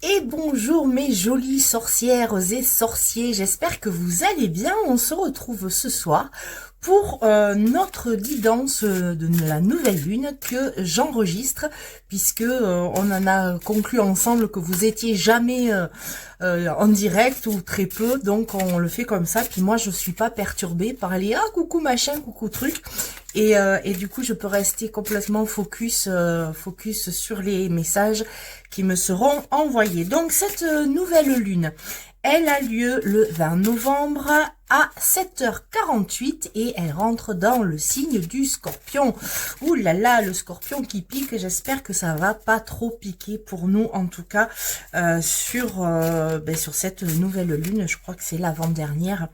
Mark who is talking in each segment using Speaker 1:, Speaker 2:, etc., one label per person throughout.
Speaker 1: Et bonjour mes jolies sorcières et sorciers, j'espère que vous allez bien. On se retrouve ce soir pour notre guidance de la nouvelle lune que j'enregistre, puisque on en a conclu ensemble que vous étiez jamais en direct ou très peu, donc on le fait comme ça. Puis moi je suis pas perturbée par les coucou machin, coucou truc, et du coup je peux rester complètement focus sur les messages qui me seront envoyés. Donc cette nouvelle lune, elle a lieu le 20 novembre à 7h48 et elle rentre dans le signe du Scorpion. Ouh là là, le Scorpion qui pique, j'espère que ça va pas trop piquer pour nous, en tout cas sur cette nouvelle lune. Je crois que c'est l'avant-dernière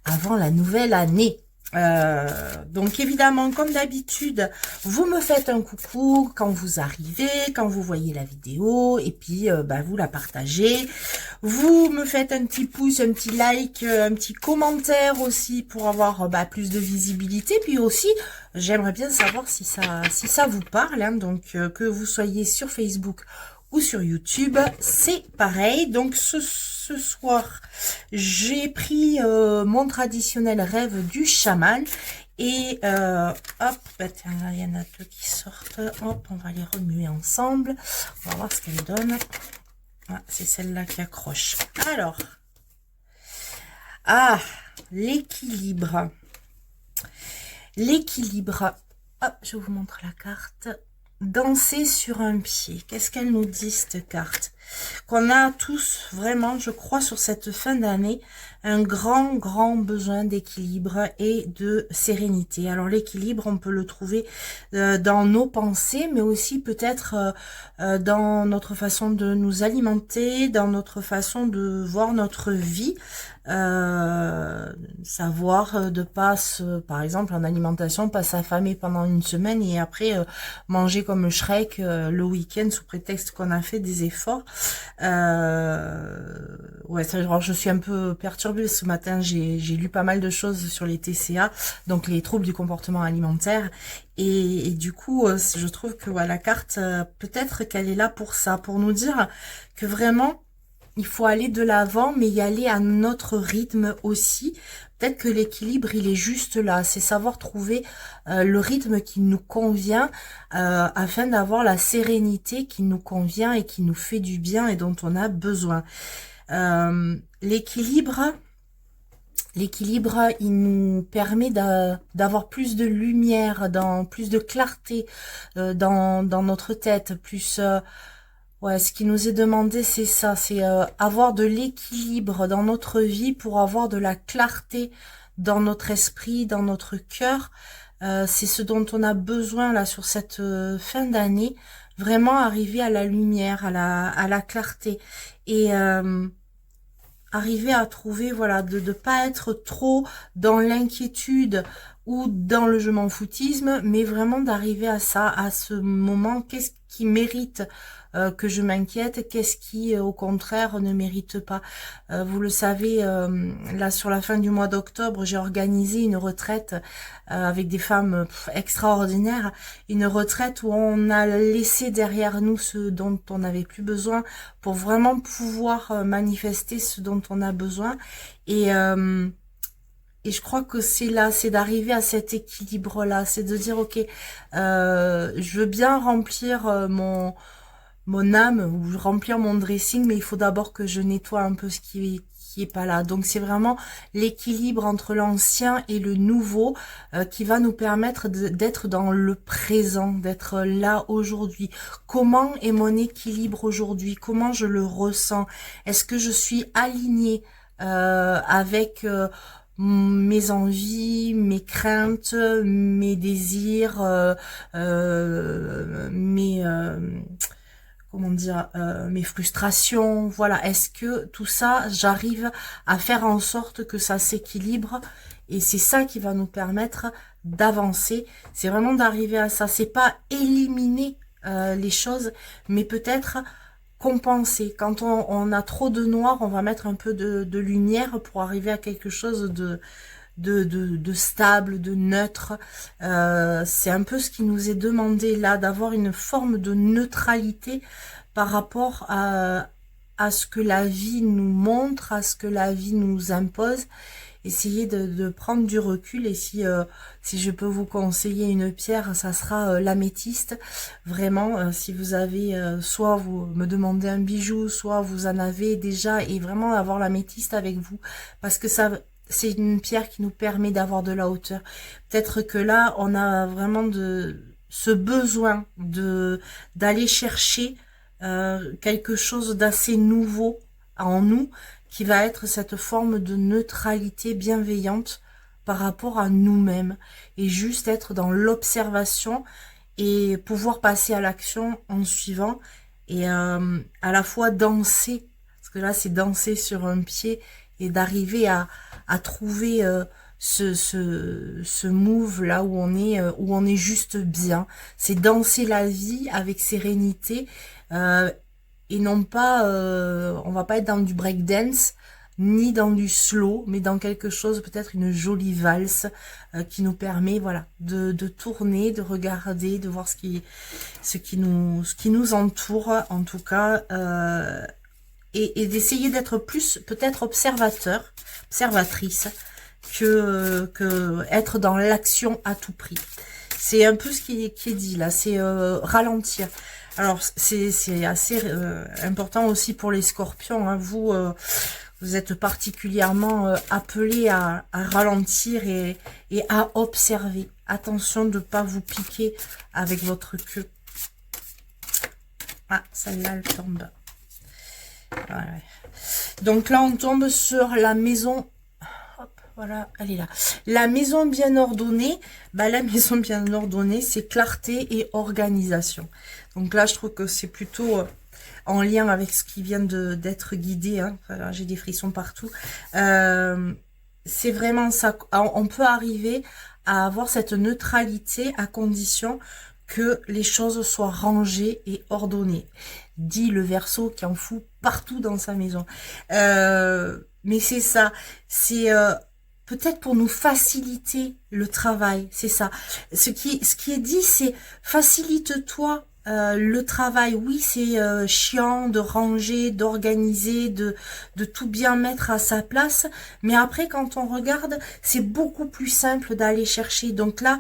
Speaker 1: avant la nouvelle année. Donc évidemment, comme d'habitude, vous me faites un coucou quand vous arrivez, quand vous voyez la vidéo, et puis vous la partagez. Vous me faites un petit pouce, un petit like, un petit commentaire aussi pour avoir plus de visibilité. Puis aussi, j'aimerais bien savoir si ça vous parle, hein. Donc que vous soyez sur Facebook ou sur YouTube, c'est pareil. Donc ce soir, j'ai pris mon traditionnel rêve du chaman. Et hop, tiens, là, il y en a deux qui sortent. Hop, on va les remuer ensemble. On va voir ce qu'elles donnent. Ah, c'est celle-là qui accroche. Alors, l'équilibre. L'équilibre. Hop, je vous montre la carte. Danser sur un pied. Qu'est-ce qu'elle nous dit, cette carte? Qu'on a tous, vraiment, je crois, sur cette fin d'année, un grand besoin d'équilibre et de sérénité. Alors l'équilibre, on peut le trouver dans nos pensées, mais aussi peut-être dans notre façon de nous alimenter, dans notre façon de voir notre vie. Savoir de pas par exemple en alimentation, pas s'affamer pendant une semaine et après manger comme Shrek le week-end sous prétexte qu'on a fait des efforts. Alors je suis un peu perturbée ce matin, j'ai lu pas mal de choses sur les TCA, donc les troubles du comportement alimentaire, et du coup je trouve que la carte peut-être qu'elle est là pour ça, pour nous dire que vraiment il faut aller de l'avant, mais y aller à notre rythme aussi. Peut-être que l'équilibre, il est juste là. C'est savoir trouver le rythme qui nous convient afin d'avoir la sérénité qui nous convient et qui nous fait du bien et dont on a besoin. L'équilibre, il nous permet d'avoir plus de lumière, plus de clarté dans notre tête, plus... ce qui nous est demandé, c'est ça, c'est avoir de l'équilibre dans notre vie pour avoir de la clarté dans notre esprit, dans notre cœur. C'est ce dont on a besoin là sur cette fin d'année, vraiment arriver à la lumière, à la clarté, et arriver à trouver, de pas être trop dans l'inquiétude ou dans le je m'en foutisme, mais vraiment d'arriver à ça, à ce moment, qu'est-ce qui mérite que je m'inquiète, qu'est-ce qui au contraire ne mérite pas. Vous le savez, là sur la fin du mois d'octobre, j'ai organisé une retraite avec des femmes extraordinaires, une retraite où on a laissé derrière nous ce dont on n'avait plus besoin pour vraiment pouvoir manifester ce dont on a besoin. Et je crois que c'est là, c'est d'arriver à cet équilibre-là, c'est de dire, ok, je veux bien remplir mon âme ou remplir mon dressing, mais il faut d'abord que je nettoie un peu ce qui est pas là. Donc c'est vraiment l'équilibre entre l'ancien et le nouveau qui va nous permettre d'être dans le présent, d'être là aujourd'hui. Comment est mon équilibre aujourd'hui? Comment je le ressens? Est-ce que je suis alignée avec mes envies, mes craintes, mes désirs, mes frustrations, voilà. Est-ce que tout ça, j'arrive à faire en sorte que ça s'équilibre? Et c'est ça qui va nous permettre d'avancer. C'est vraiment d'arriver à ça. C'est pas éliminer les choses, mais peut-être compenser. Quand on a trop de noir, on va mettre un peu de lumière pour arriver à quelque chose de stable, de neutre. C'est un peu ce qui nous est demandé là, d'avoir une forme de neutralité par rapport à ce que la vie nous montre, à ce que la vie nous impose. Essayez de prendre du recul, et si je peux vous conseiller une pierre, ça sera l'améthyste. Vraiment, si vous avez, soit vous me demandez un bijou, soit vous en avez déjà, et vraiment avoir l'améthyste avec vous, parce que ça, c'est une pierre qui nous permet d'avoir de la hauteur. Peut-être que là, on a vraiment ce besoin d'aller chercher quelque chose d'assez nouveau en nous, qui va être cette forme de neutralité bienveillante par rapport à nous-mêmes, et juste être dans l'observation et pouvoir passer à l'action en suivant, et à la fois danser, parce que là c'est danser sur un pied, et d'arriver à trouver ce move là où on est juste bien. C'est danser la vie avec sérénité, euh, et non pas, on va pas être dans du breakdance, ni dans du slow, mais dans quelque chose, peut-être une jolie valse, qui nous permet, voilà, de tourner, de regarder, de voir ce qui nous entoure, en tout cas, et d'essayer d'être plus, peut-être observatrice, que être dans l'action à tout prix. C'est un peu ce qui est dit là, c'est ralentir. Alors c'est assez important aussi pour les scorpions, hein. Vous êtes particulièrement appelés à ralentir et à observer. Attention de ne pas vous piquer avec votre queue. Ah, celle-là, elle tombe. Voilà. Donc là, on tombe sur la maison. Hop, voilà, elle est là. La maison bien ordonnée. Bah, la maison bien ordonnée, c'est clarté et organisation. Donc là, je trouve que c'est plutôt en lien avec ce qui vient d'être guidé. Hein. Enfin, j'ai des frissons partout. C'est vraiment ça. On peut arriver à avoir cette neutralité à condition que les choses soient rangées et ordonnées. Dit le Verseau qui en fout partout dans sa maison. Mais c'est ça. C'est peut-être pour nous faciliter le travail. C'est ça. Ce qui est dit, c'est facilite-toi le travail. Oui, c'est chiant de ranger, d'organiser, de tout bien mettre à sa place. Mais après, quand on regarde, c'est beaucoup plus simple d'aller chercher. Donc là,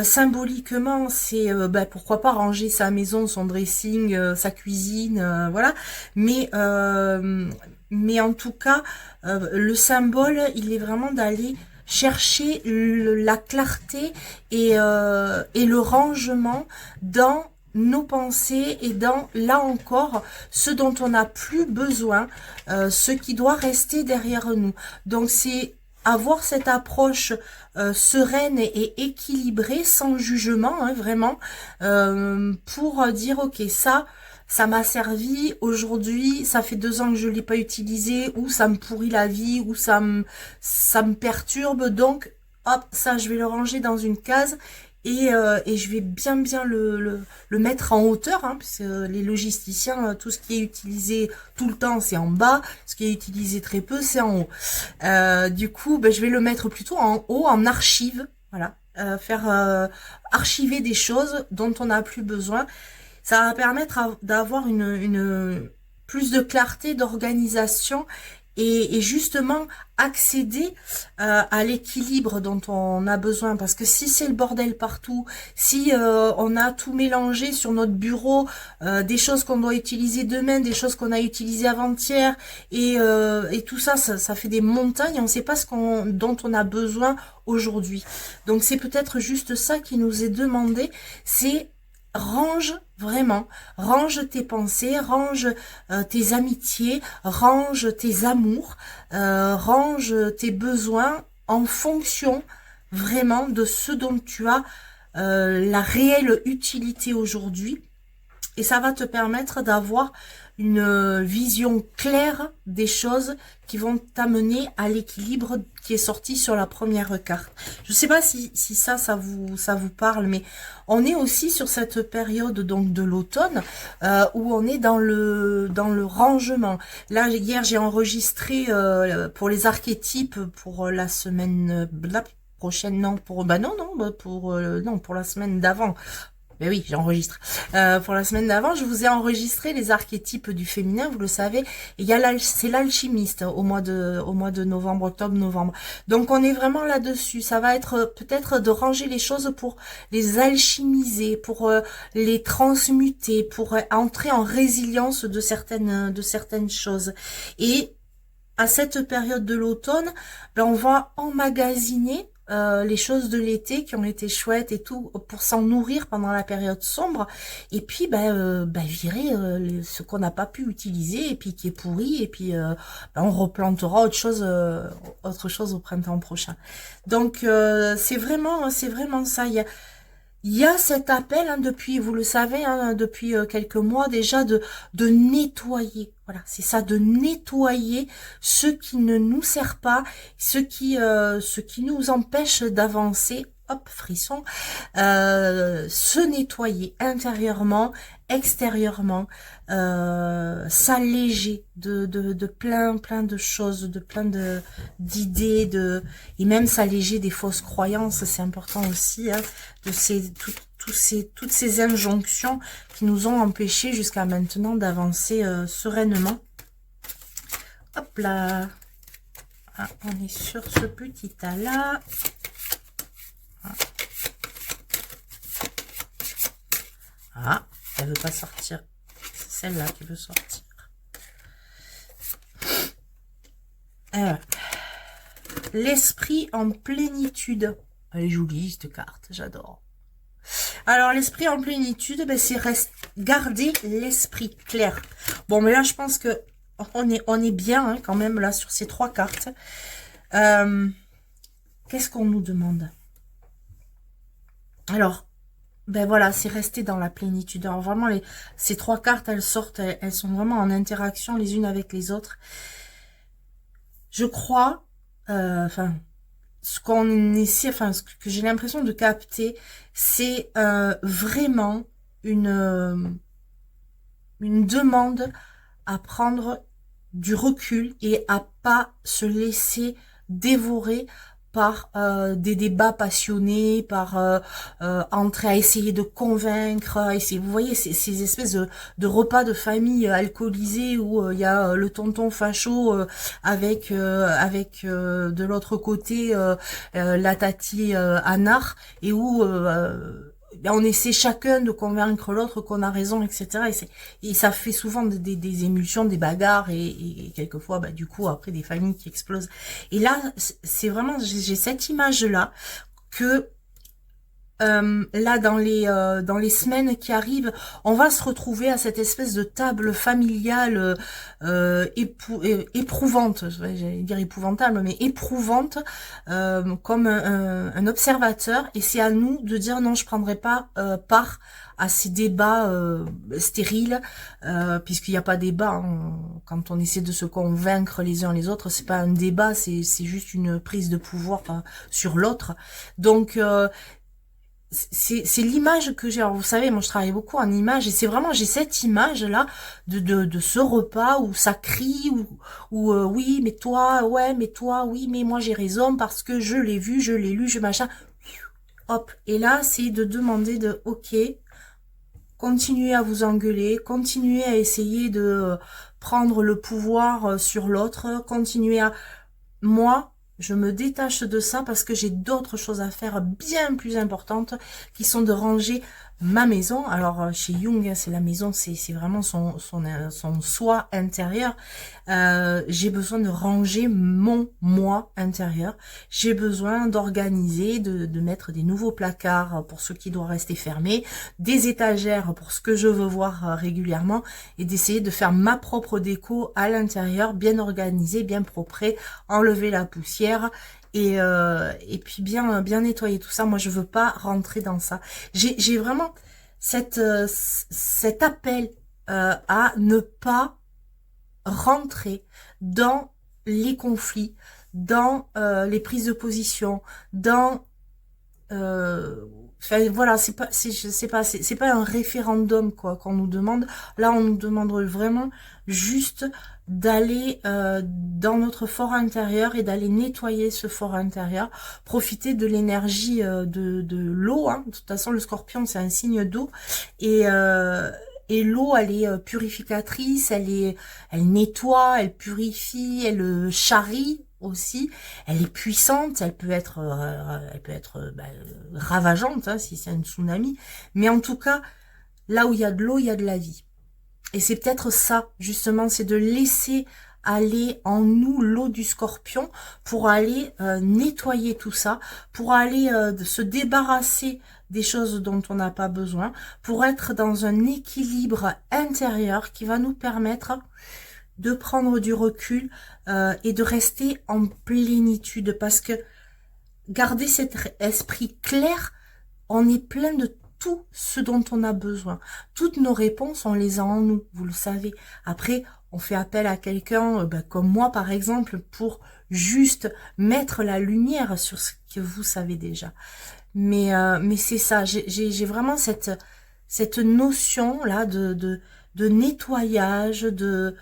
Speaker 1: symboliquement, c'est pourquoi pas ranger sa maison, son dressing, sa cuisine, voilà. Mais en tout cas, le symbole, il est vraiment d'aller chercher la clarté et le rangement dans nos pensées, et dans, là encore, ce dont on n'a plus besoin, ce qui doit rester derrière nous. Donc c'est avoir cette approche sereine et équilibrée, sans jugement, hein, vraiment, pour dire ok, ça m'a servi aujourd'hui, ça fait 2 ans que je l'ai pas utilisé, ou ça me pourrit la vie, ou ça me perturbe, donc hop, ça je vais le ranger dans une case, et je vais bien le mettre en hauteur, hein, puisque les logisticiens, tout ce qui est utilisé tout le temps, c'est en bas, ce qui est utilisé très peu, c'est en haut. Du coup, je vais le mettre plutôt en haut, en archive, voilà, faire archiver des choses dont on n'a plus besoin. Ça va permettre d'avoir une plus de clarté, d'organisation, et justement accéder à l'équilibre dont on a besoin. Parce que si c'est le bordel partout, si on a tout mélangé sur notre bureau, des choses qu'on doit utiliser demain, des choses qu'on a utilisées avant-hier, et tout ça, ça fait des montagnes, on ne sait pas dont on a besoin aujourd'hui. Donc c'est peut-être juste ça qui nous est demandé, c'est range, vraiment, range tes pensées, range tes amitiés, range tes amours, range tes besoins en fonction vraiment de ce dont tu as la réelle utilité aujourd'hui. Et ça va te permettre d'avoir une vision claire des choses qui vont t'amener à l'équilibre qui est sorti sur la première carte. Je ne sais pas si ça vous parle, mais on est aussi sur cette période donc de l'automne où on est dans le rangement. Là, hier, j'ai enregistré pour les archétypes pour la semaine prochaine, non, pour la semaine d'avant. Ben oui, j'enregistre. Pour la semaine d'avant, je vous ai enregistré les archétypes du féminin, vous le savez. Et il y a c'est l'alchimiste au mois de novembre, octobre, novembre. Donc on est vraiment là-dessus. Ça va être peut-être de ranger les choses pour les alchimiser, pour les transmuter, pour entrer en résilience de certaines choses. Et à cette période de l'automne, ben on va emmagasiner les choses de l'été qui ont été chouettes et tout pour s'en nourrir pendant la période sombre et puis virer ce qu'on n'a pas pu utiliser et puis qui est pourri et puis on replantera autre chose au printemps prochain. Donc c'est vraiment ça. Il y a cet appel, hein, depuis, vous le savez, hein, depuis quelques mois déjà, de nettoyer. Voilà, c'est ça, de nettoyer ce qui ne nous sert pas, ce qui nous empêche d'avancer. Hop, frisson. Se nettoyer intérieurement, extérieurement, s'alléger de plein de choses, de plein d'idées, et même s'alléger des fausses croyances, c'est important aussi, hein, de toutes ces injonctions qui nous ont empêchés jusqu'à maintenant d'avancer sereinement. Hop là, ah, on est sur ce petit tas là. Ah, elle veut pas sortir. C'est celle-là qui veut sortir. L'esprit en plénitude. Elle est jolie cette carte, j'adore. Alors l'esprit en plénitude, ben, c'est garder l'esprit clair. Bon, mais là je pense que on est bien hein, quand même là sur ces trois cartes. Qu'est-ce qu'on nous demande? Alors, ben voilà, c'est rester dans la plénitude. Alors vraiment, ces trois cartes, elles sortent, elles sont vraiment en interaction les unes avec les autres. Je crois, enfin, ce qu'on essaie, enfin, ce que j'ai l'impression de capter, c'est vraiment une demande à prendre du recul et à pas se laisser dévorer par des débats passionnés, par entrer à essayer de convaincre, vous voyez ces espèces de repas de famille alcoolisés où il y a le tonton facho avec de l'autre côté la tati anard et où on essaie chacun de convaincre l'autre qu'on a raison, etc. Et ça fait souvent des émulsions, des bagarres et quelquefois, du coup, après des familles qui explosent. Et là, c'est vraiment, j'ai cette image-là que là dans les semaines qui arrivent, on va se retrouver à cette espèce de table familiale éprouvante, j'allais dire épouvantable, mais éprouvante, comme un observateur, et c'est à nous de dire non, je prendrai pas part à ces débats stériles, puisqu'il n'y a pas débat hein, quand on essaie de se convaincre les uns les autres, c'est pas un débat, c'est juste une prise de pouvoir sur l'autre. Donc c'est l'image que j'ai. Alors vous savez, moi je travaille beaucoup en images et c'est vraiment, j'ai cette image là de ce repas où ça crie, où oui mais toi, ouais mais toi, oui mais moi j'ai raison parce que je l'ai vu, je l'ai lu, je machin. Hop, et là c'est de demander de ok, continuez à vous engueuler, continuez à essayer de prendre le pouvoir sur l'autre, continuez à... Moi, je me détache de ça parce que j'ai d'autres choses à faire bien plus importantes qui sont de ranger ma maison. Alors chez Jung, c'est la maison, c'est vraiment son soi intérieur. J'ai besoin de ranger mon moi intérieur. J'ai besoin d'organiser, de mettre des nouveaux placards pour ce qui doit rester fermé, des étagères pour ce que je veux voir régulièrement et d'essayer de faire ma propre déco à l'intérieur, bien organisée, bien propre, enlever la poussière et puis bien nettoyer tout ça. Moi, je veux pas rentrer dans ça. J'ai vraiment cet appel à ne pas rentrer dans les conflits, dans les prises de position, dans Enfin, voilà, c'est pas un référendum quoi qu'on nous demande. Là, on nous demande vraiment juste d'aller dans notre fort intérieur et d'aller nettoyer ce fort intérieur, profiter de l'énergie de l'eau. Hein. De toute façon, le Scorpion, c'est un signe d'eau et l'eau, elle est purificatrice, elle nettoie, elle purifie, elle charrie aussi. Elle est puissante, elle peut être ravageante hein, si c'est un tsunami. Mais en tout cas, là où il y a de l'eau, il y a de la vie. Et c'est peut-être ça, justement, c'est de laisser aller en nous l'eau du Scorpion pour aller nettoyer tout ça, pour aller se débarrasser des choses dont on n'a pas besoin, pour être dans un équilibre intérieur qui va nous permettre de prendre du recul et de rester en plénitude, parce que garder cet esprit clair, on est plein de tout ce dont on a besoin. Toutes nos réponses, on les a en nous, vous le savez. Après, on fait appel à quelqu'un comme moi, par exemple, pour juste mettre la lumière sur ce que vous savez déjà. Mais c'est ça, j'ai vraiment cette notion-là de nettoyage, de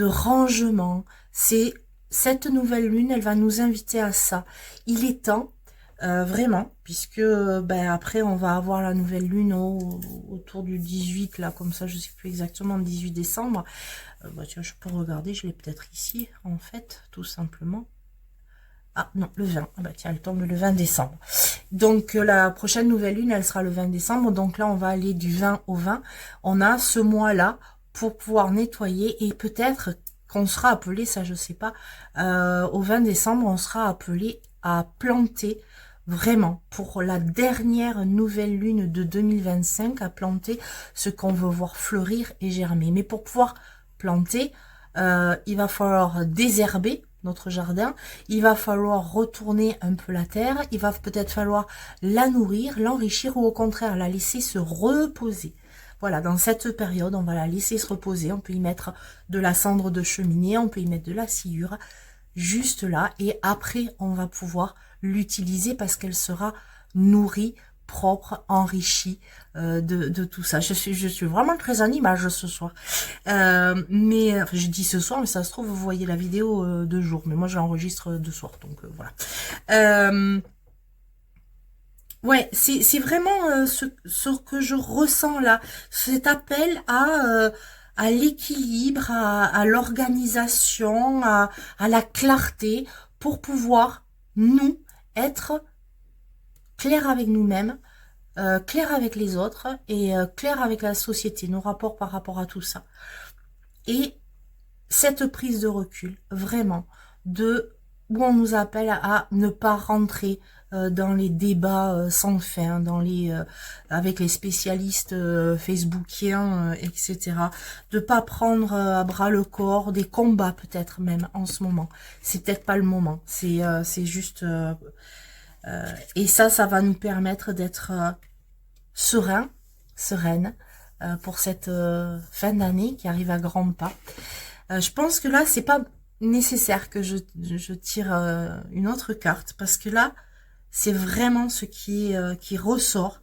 Speaker 1: rangement. C'est cette nouvelle lune, elle va nous inviter à ça. Il est temps, vraiment, puisque après on va avoir la nouvelle lune autour du 18, là, comme ça, je sais plus exactement, le 18 décembre. Tiens, je peux regarder, je l'ai peut-être ici, en fait, tout simplement. Ah non, le 20. Ah tiens, elle tombe le 20 décembre. Donc la prochaine nouvelle lune, elle sera le 20 décembre. Donc là, on va aller du 20 au 20. On a ce mois-là pour pouvoir nettoyer et peut-être qu'on sera appelé, ça je sais pas, au 20 décembre, on sera appelé à planter vraiment pour la dernière nouvelle lune de 2025, à planter ce qu'on veut voir fleurir et germer. Mais pour pouvoir planter, il va falloir désherber notre jardin, il va falloir retourner un peu la terre, il va peut-être falloir la nourrir, l'enrichir ou au contraire la laisser se reposer. Voilà, dans cette période, on va la laisser se reposer, on peut y mettre de la cendre de cheminée, on peut y mettre de la sciure, juste là, et après on va pouvoir l'utiliser parce qu'elle sera nourrie, propre, enrichie de tout ça. Je suis vraiment très en image ce soir. Mais enfin, je dis ce soir, mais ça se trouve vous voyez la vidéo de jour, mais moi je l'enregistre de soir, donc voilà. Ouais, c'est vraiment ce que je ressens là, cet appel à l'équilibre, à l'organisation, à la clarté, pour pouvoir nous être clairs avec nous-mêmes, clair avec les autres et clair avec la société, nos rapports par rapport à tout ça. Et cette prise de recul, vraiment, où on nous appelle à ne pas rentrer dans les débats sans fin, avec les spécialistes facebookiens, etc. De pas prendre à bras le corps des combats peut-être même en ce moment. C'est peut-être pas le moment. C'est juste et ça va nous permettre d'être sereine pour cette fin d'année qui arrive à grands pas. Je pense que là, c'est pas nécessaire que je tire une autre carte parce que là, c'est vraiment ce qui ressort.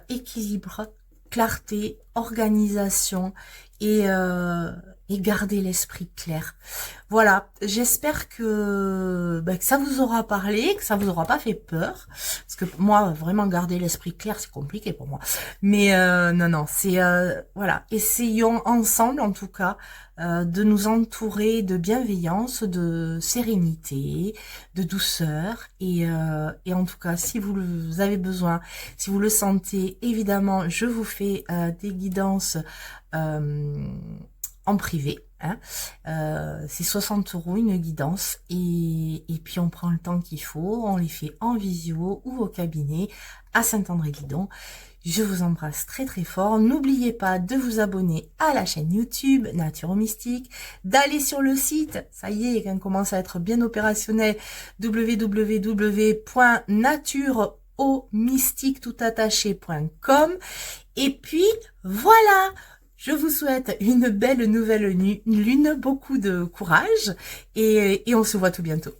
Speaker 1: Équilibre, clarté, organisation et garder l'esprit clair. Voilà, j'espère que ça vous aura parlé, que ça vous aura pas fait peur, parce que moi, vraiment garder l'esprit clair, c'est compliqué pour moi. Mais non, c'est voilà, essayons ensemble, en tout cas, de nous entourer de bienveillance, de sérénité, de douceur, et en tout cas, si vous avez besoin, si vous le sentez, évidemment, je vous fais des guidances en privé. Hein. C'est 60 € une guidance et puis on prend le temps qu'il faut, on les fait en visio ou au cabinet à Saint-André-Guidon. Je vous embrasse très très fort. N'oubliez pas de vous abonner à la chaîne YouTube Nature Mystique, d'aller sur le site, ça y est, on commence à être bien opérationnel, www.natureaumystique.com. Et puis voilà, je vous souhaite une belle nouvelle lune, beaucoup de courage et on se voit tout bientôt.